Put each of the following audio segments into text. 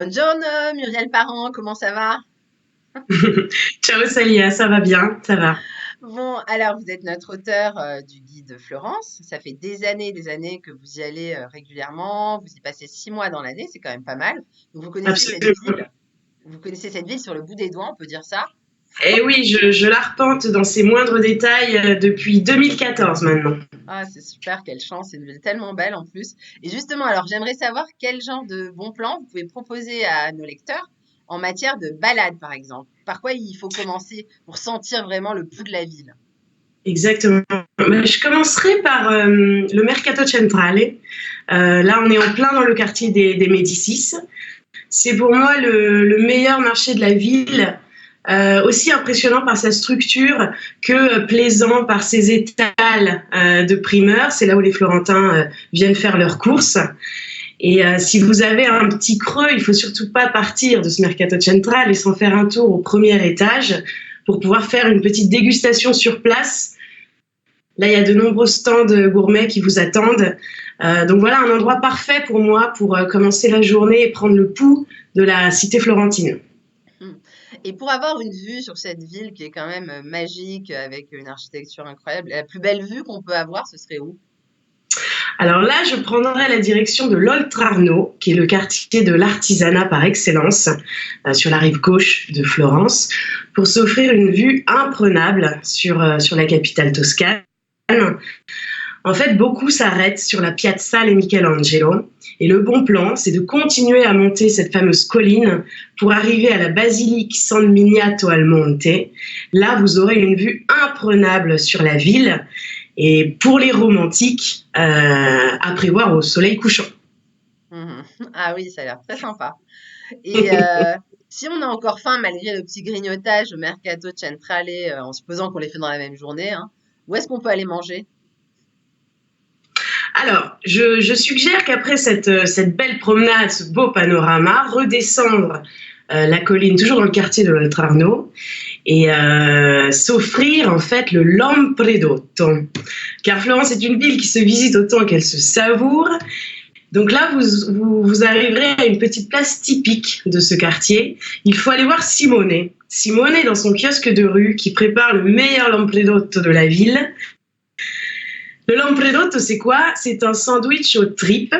Buongiorno, Muriel Parent, comment ça va? Ciao Salia, ça va bien, ça va. Bon, alors vous êtes notre auteur du guide Florence. Ça fait des années que vous y allez régulièrement. Vous y passez 6 mois dans l'année, c'est quand même pas mal. Donc Absolument. vous connaissez cette ville sur le bout des doigts, on peut dire ça? Et oui, je l'arpente dans ses moindres détails depuis 2014 maintenant. Ah, c'est super, quelle chance, c'est une ville tellement belle en plus. Et justement, alors j'aimerais savoir quel genre de bons plans vous pouvez proposer à nos lecteurs en matière de balade, par exemple. Par quoi il faut commencer pour sentir vraiment le pouls de la ville? Exactement. Je commencerai par le Mercato Centrale. Là, on est en plein dans le quartier des Médicis. C'est pour moi le meilleur marché de la ville, aussi impressionnant par sa structure que plaisant par ses étals de primeurs. C'est là où les Florentins viennent faire leurs courses. Et si vous avez un petit creux, il faut surtout pas partir de ce Mercato Central et s'en faire un tour au premier étage pour pouvoir faire une petite dégustation sur place. Là, il y a de nombreux stands gourmets qui vous attendent. Donc voilà, un endroit parfait pour moi pour commencer la journée et prendre le pouls de la cité florentine. Mmh. Et pour avoir une vue sur cette ville qui est quand même magique, avec une architecture incroyable, la plus belle vue qu'on peut avoir, ce serait où? Alors là, je prendrai la direction de l'Oltrarno, qui est le quartier de l'artisanat par excellence, sur la rive gauche de Florence, pour s'offrir une vue imprenable sur la capitale toscane. En fait, beaucoup s'arrêtent sur la Piazzale Michelangelo. Et le bon plan, c'est de continuer à monter cette fameuse colline pour arriver à la basilique San Miniato al Monte. Là, vous aurez une vue imprenable sur la ville. Et pour les romantiques, à prévoir au soleil couchant. Mmh. Ah oui, ça a l'air très sympa. Et si on a encore faim malgré le petit grignotage au Mercato Centrale, en supposant qu'on les fait dans la même journée, hein, où est-ce qu'on peut aller manger? Alors, je suggère qu'après cette belle promenade, ce beau panorama, redescendre la colline, toujours dans le quartier de l'Oltrarno, et s'offrir en fait le Lampredotto. Car Florence est une ville qui se visite autant qu'elle se savoure. Donc là, vous arriverez à une petite place typique de ce quartier. Il faut aller voir Simone. Simone, dans son kiosque de rue, qui prépare le meilleur Lampredotto de la ville. Le Lampredotto, c'est quoi? C'est un sandwich aux tripes.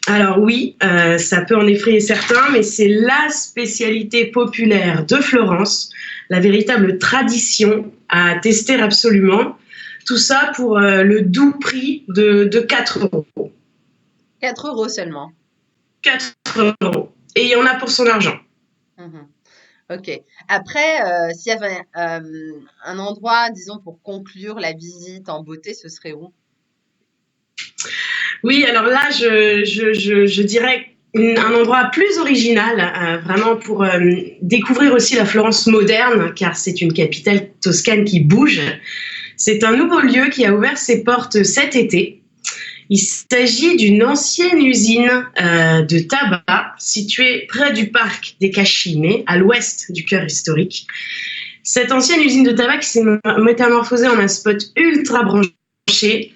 Alors oui, ça peut en effrayer certains, mais c'est la spécialité populaire de Florence, la véritable tradition à tester absolument. Tout ça pour le doux prix de 4 euros. 4 € seulement. 4 euros. Et il y en a pour son argent. Mmh. OK. Après, s'il y avait, un endroit, disons, pour conclure la visite en beauté, ce serait où? Oui, alors là, je dirais un endroit plus original, vraiment pour découvrir aussi la Florence moderne, car c'est une capitale toscane qui bouge. C'est un nouveau lieu qui a ouvert ses portes cet été. Il s'agit d'une ancienne usine de tabac située près du parc des Cascine, à l'ouest du cœur historique. Cette ancienne usine de tabac qui s'est métamorphosée en un spot ultra branché,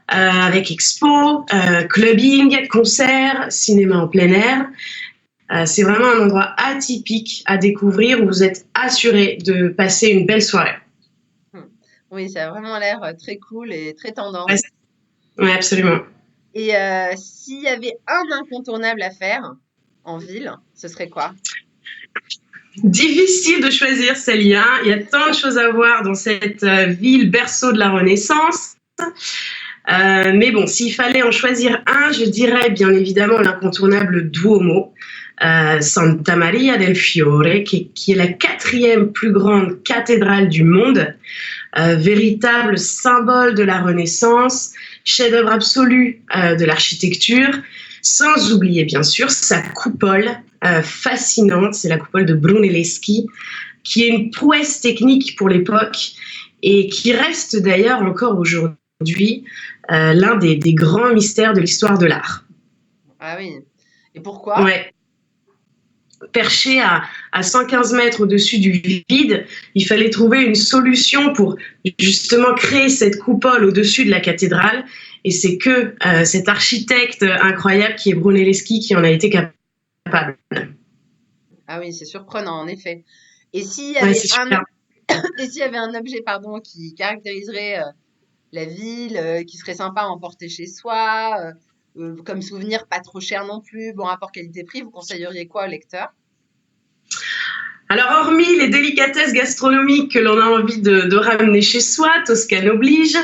avec expo, clubbing, concerts, cinéma en plein air. C'est vraiment un endroit atypique à découvrir où vous êtes assuré de passer une belle soirée. Mmh. Oui, ça a vraiment l'air, très cool et très Ouais, tendance. ouais, absolument. Et s'il y avait un incontournable à faire en ville, ce serait quoi? Difficile de choisir, Célia. Il y a tant de choses à voir dans cette ville berceau de la Renaissance. Mais bon, s'il fallait en choisir un, je dirais bien évidemment l'incontournable Duomo, Santa Maria del Fiore, qui est la quatrième plus grande cathédrale du monde, véritable symbole de la Renaissance, chef-d'œuvre absolu de l'architecture, sans oublier bien sûr sa coupole fascinante, c'est la coupole de Brunelleschi, qui est une prouesse technique pour l'époque et qui reste d'ailleurs encore aujourd'hui l'un des grands mystères de l'histoire de l'art. Ah oui. Et pourquoi? Ouais. Perché à 115 mètres au-dessus du vide, il fallait trouver une solution pour justement créer cette coupole au-dessus de la cathédrale. Et c'est que cet architecte incroyable qui est Brunelleschi qui en a été capable. Ah oui, c'est surprenant, en effet. Et s'il y Ouais, avait c'est un, super. et s'il y avait un objet, pardon, qui caractériserait la ville, qui serait sympa à emporter chez soi, comme souvenir, pas trop cher non plus, bon rapport qualité-prix, vous conseilleriez quoi au lecteur? Alors, hormis les délicatesses gastronomiques que l'on a envie de ramener chez soi, Toscane oblige,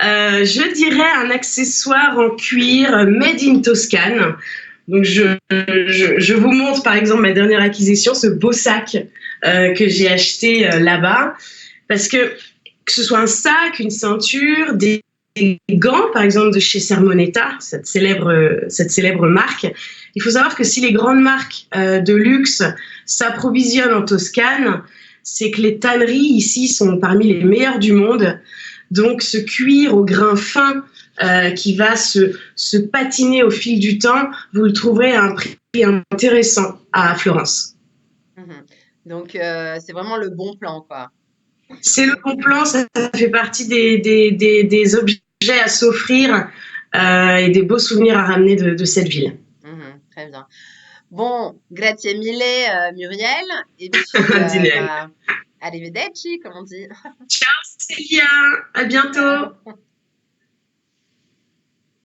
je dirais un accessoire en cuir made in Toscane. Donc, je vous montre par exemple ma dernière acquisition, ce beau sac que j'ai acheté là-bas. Parce que ce soit un sac, une ceinture, des gants, par exemple, de chez Sermonetta, cette célèbre marque. Il faut savoir que si les grandes marques de luxe s'approvisionnent en Toscane, c'est que les tanneries ici sont parmi les meilleures du monde. Donc ce cuir au grain fin qui va se patiner au fil du temps, vous le trouverez à un prix intéressant à Florence. Mhm. Donc, c'est vraiment le bon plan, quoi. C'est le bon plan, ça fait partie des objets à s'offrir et des beaux souvenirs à ramener de cette ville. Mhm, très bien. Bon, grazie mille, Muriel. Et puis, Dîner. bah, arrivederci, comme on dit. Ciao Célia, à bientôt. Ciao.